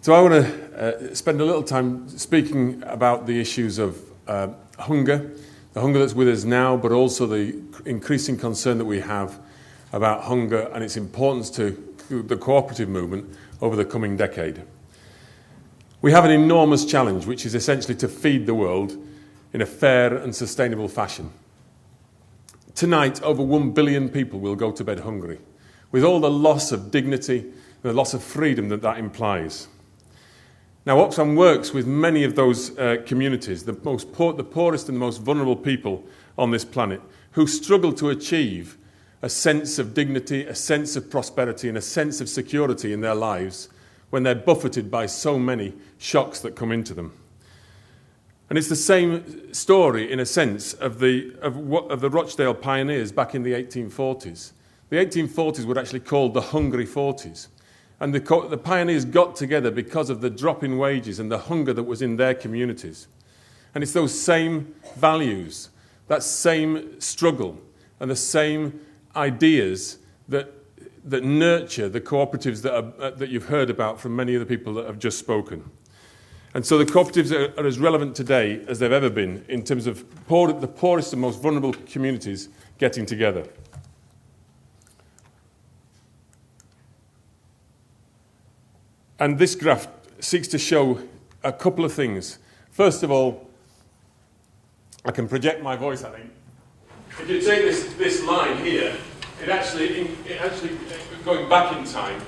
So I want to spend a little time speaking about the issues of hunger, the hunger that's with us now, but also the increasing concern that we have about hunger and its importance to the cooperative movement over the coming decade. We have an enormous challenge, which is essentially to feed the world in a fair and sustainable fashion. Tonight, over 1 billion people will go to bed hungry, with all the loss of dignity, the loss of freedom that implies. Now, Oxfam works with many of those communities, the poorest and the most vulnerable people on this planet, who struggle to achieve a sense of dignity, a sense of prosperity, and a sense of security in their lives when they're buffeted by so many shocks that come into them. And it's the same story, in a sense, of the Rochdale pioneers back in the 1840s. The 1840s were actually called the Hungry 40s. And the pioneers got together because of the drop in wages and the hunger that was in their communities. And it's those same values, that same struggle, and the same ideas that nurture the cooperatives that you've heard about from many of the people that have just spoken. And so the cooperatives are as relevant today as they've ever been in terms of the poorest and most vulnerable communities getting together. And this graph seeks to show a couple of things. First of all, I can project my voice, I think. If you take this line here, it actually going back in time,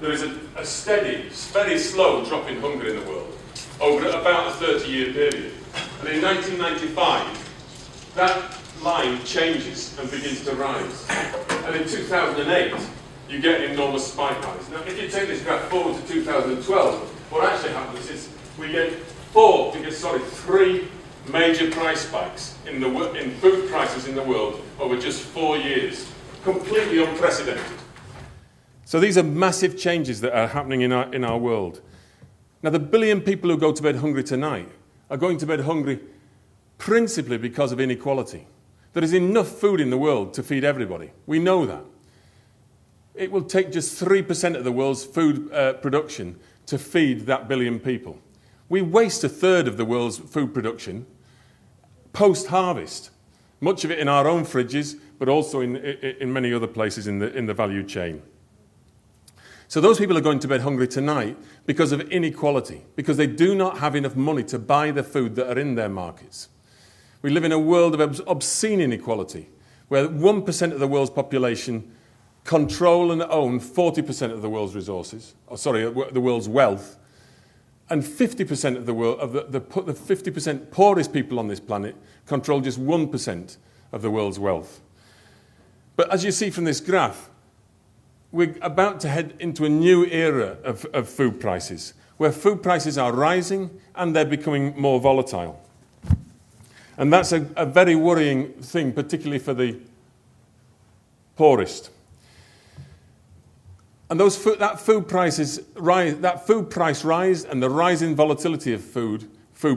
there is a steady, very slow drop in hunger in the world over about a 30-year period. And in 1995, that line changes and begins to rise. And in 2008, you get an enormous spike rise. Now, if you take this graph forward to 2012, what actually happens is we get three major price spikes in food prices in the world over just 4 years. Completely unprecedented. So these are massive changes that are happening in our world. Now, the billion people who go to bed hungry tonight are going to bed hungry principally because of inequality. There is enough food in the world to feed everybody. We know that. It will take just 3% of the world's food production to feed that billion people. We waste a third of the world's food production post-harvest, much of it in our own fridges, but also in many other places in the value chain. So those people are going to bed hungry tonight because of inequality, because they do not have enough money to buy the food that are in their markets. We live in a world of obscene inequality, where 1% of the world's population control and own 40% of the world's resources, the world's wealth, and 50% of the world, the 50% poorest people on this planet control just 1% of the world's wealth. But as you see from this graph, we're about to head into a new era of food prices, where food prices are rising and they're becoming more volatile. And that's a very worrying thing, particularly for the poorest. And that food price rise and the rise in volatility of food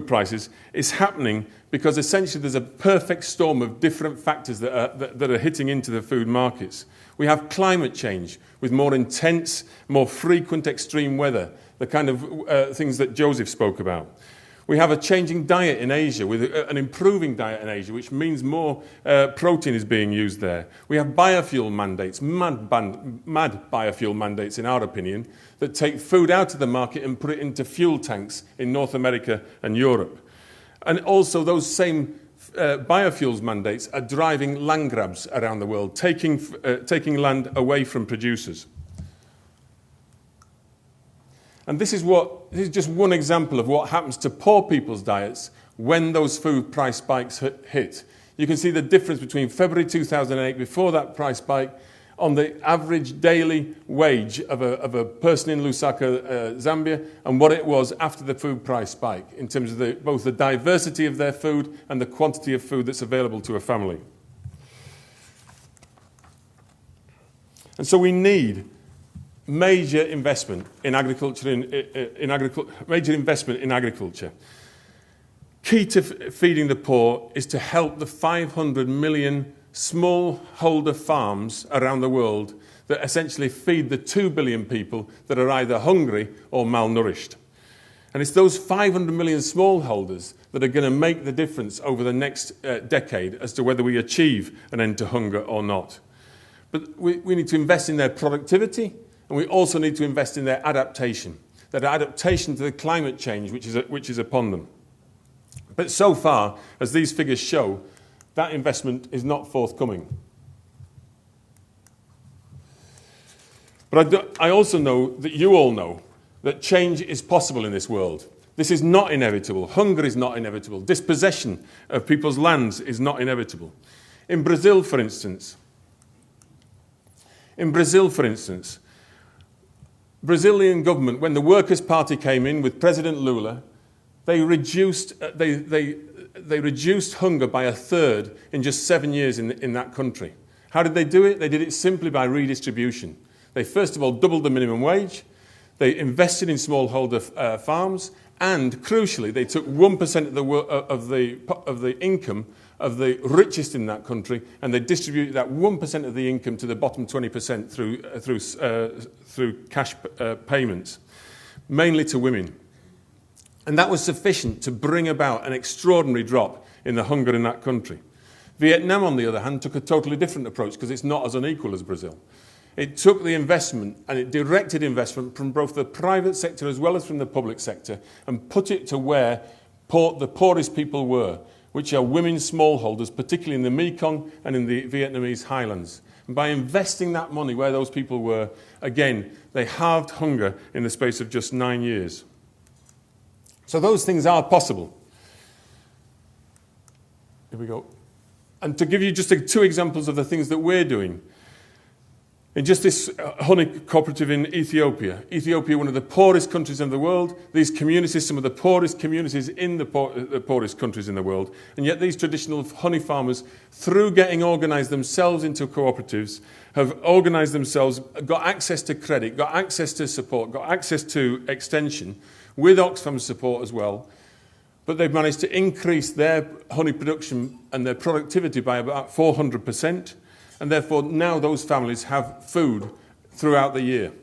prices is happening because essentially there's a perfect storm of different factors that are hitting into the food markets. We have climate change with more intense, more frequent extreme weather, the kind of things that Joseph spoke about. We have a changing diet in Asia, with an improving diet in Asia, which means more protein is being used there. We have biofuel mandates, mad biofuel mandates in our opinion, that take food out of the market and put it into fuel tanks in North America and Europe. And also those same biofuels mandates are driving land grabs around the world, taking land away from producers. And this is just one example of what happens to poor people's diets when those food price spikes hit. You can see the difference between February 2008, before that price spike, on the average daily wage of a person in Lusaka, Zambia, and what it was after the food price spike, in terms of both the diversity of their food and the quantity of food that's available to a family. And so we need major investment in agriculture. Key to feeding the poor is to help the 500 million smallholder farms around the world that essentially feed the 2 billion people that are either hungry or malnourished. And it's those 500 million smallholders that are going to make the difference over the next decade as to whether we achieve an end to hunger or not. But we need to invest in their productivity, and we also need to invest in their adaptation to the climate change which is upon them. But so far, as these figures show, that investment is not forthcoming. But I also know that you all know that change is possible in this world. This is not inevitable. Hunger is not inevitable. Dispossession of people's lands is not inevitable. In Brazil, for instance, Brazilian government, when the Workers' Party came in with President Lula, they reduced hunger by a third in just 7 years in that country. How did they do it? They did it simply by redistribution. They first of all doubled the minimum wage, they invested in smallholder farms, and crucially, they took 1% of the income of the richest in that country, and they distributed that 1% of the income to the bottom 20% through cash payments, mainly to women. And that was sufficient to bring about an extraordinary drop in the hunger in that country. Vietnam, on the other hand, took a totally different approach because it's not as unequal as Brazil. It took the investment and it directed investment from both the private sector as well as from the public sector and put it to where the poorest people were, which are women smallholders, particularly in the Mekong and in the Vietnamese highlands. And by investing that money where those people were, again, they halved hunger in the space of just 9 years. So those things are possible. Here we go. And to give you just 2 examples of the things that we're doing, in just this honey cooperative in Ethiopia, one of the poorest countries in the world, these communities, some of the poorest communities in the poorest countries in the world, and yet these traditional honey farmers, through getting organised themselves into cooperatives, have organised themselves, got access to credit, got access to support, got access to extension, with Oxfam's support as well, but they've managed to increase their honey production and their productivity by about 400%. And therefore now those families have food throughout the year.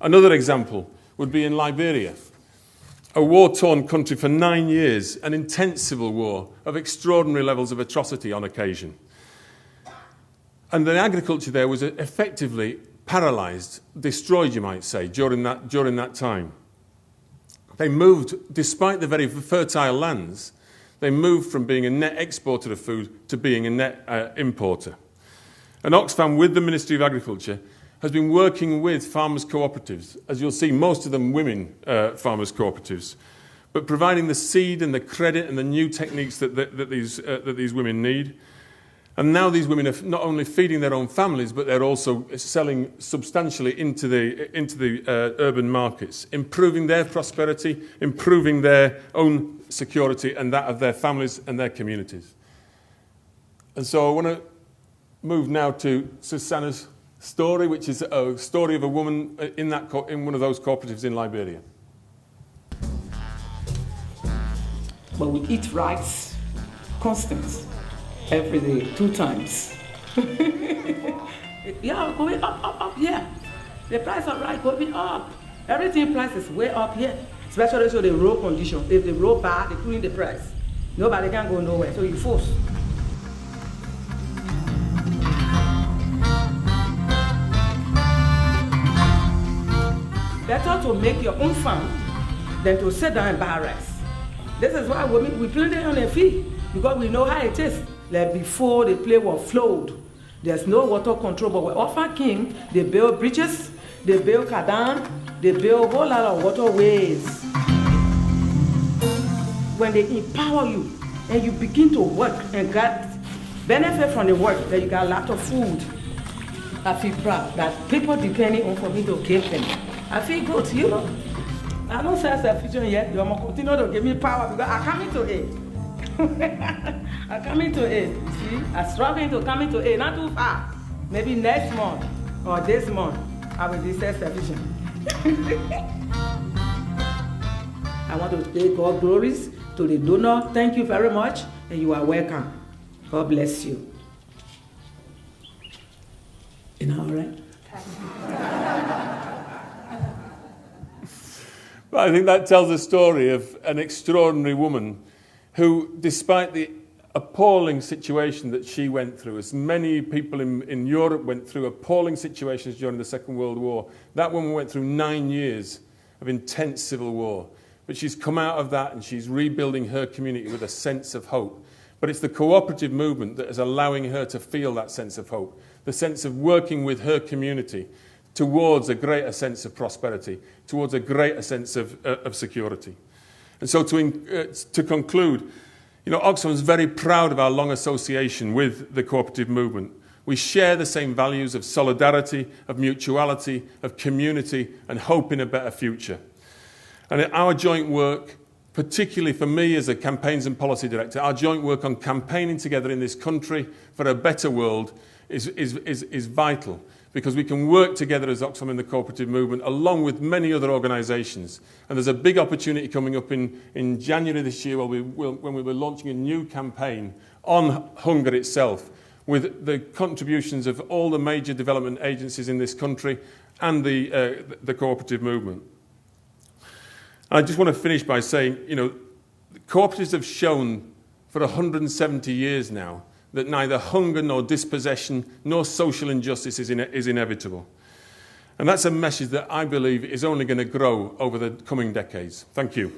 Another example would be in Liberia, a war-torn country for 9 years, an intense civil war of extraordinary levels of atrocity on occasion. And the agriculture there was effectively paralysed, destroyed, you might say, during that time. They moved, despite the very fertile lands, they moved from being a net exporter of food to being a net importer. And Oxfam, with the Ministry of Agriculture, has been working with farmers' cooperatives, as you'll see, most of them women farmers' cooperatives, but providing the seed and the credit and the new techniques that these women need. And now these women are not only feeding their own families, but they're also selling substantially into the urban markets, improving their prosperity, improving their own security and that of their families and their communities. And so I want to move now to Susanna's story, which is a story of a woman in one of those cooperatives in Liberia. But we eat rice constant. Every day, 2 times. Yeah, going up, yeah. The price of rice going up. Everything price is way up here. Especially so the road condition. If the road bad, they put in the price. Nobody can go nowhere, so you force. Better to make your own farm than to sit down and buy rice. This is why we plant it on their feet, because we know how it is. Like before the place was flowed, there's no water control, but when Oxfam came, they built bridges, they built cardan, they built a whole lot of waterways. When they empower you and you begin to work and get benefit from the work, then you got a lot of food. I feel proud that people depending on for me to give them. I feel good, you know. I don't say self-sufficient yet, but I'm going to continue to give me power because I come into it. I'm coming to it, you see? I'm struggling to come into it, not too far. Maybe next month or this month, I will be self-sufficient. I want to take all glories to the donor. Thank you very much, and you are welcome. God bless you. You know, right? But I think that tells a story of an extraordinary woman who, despite the appalling situation that she went through, as many people in Europe went through appalling situations during the Second World War, that woman went through 9 years of intense civil war. But she's come out of that and she's rebuilding her community with a sense of hope. But it's the cooperative movement that is allowing her to feel that sense of hope, the sense of working with her community towards a greater sense of prosperity, towards a greater sense of security. And so to conclude, you know, Oxfam is very proud of our long association with the cooperative movement. We share the same values of solidarity, of mutuality, of community, and hope in a better future. And our joint work, particularly for me as a campaigns and policy director, our joint work on campaigning together in this country for a better world is vital, because we can work together as Oxfam in the cooperative movement along with many other organisations. And there's a big opportunity coming up in January this year when we were launching a new campaign on hunger itself, with the contributions of all the major development agencies in this country and the cooperative movement. I just want to finish by saying, you know, cooperatives have shown for 170 years now that neither hunger nor dispossession nor social injustice is inevitable. And that's a message that I believe is only going to grow over the coming decades. Thank you.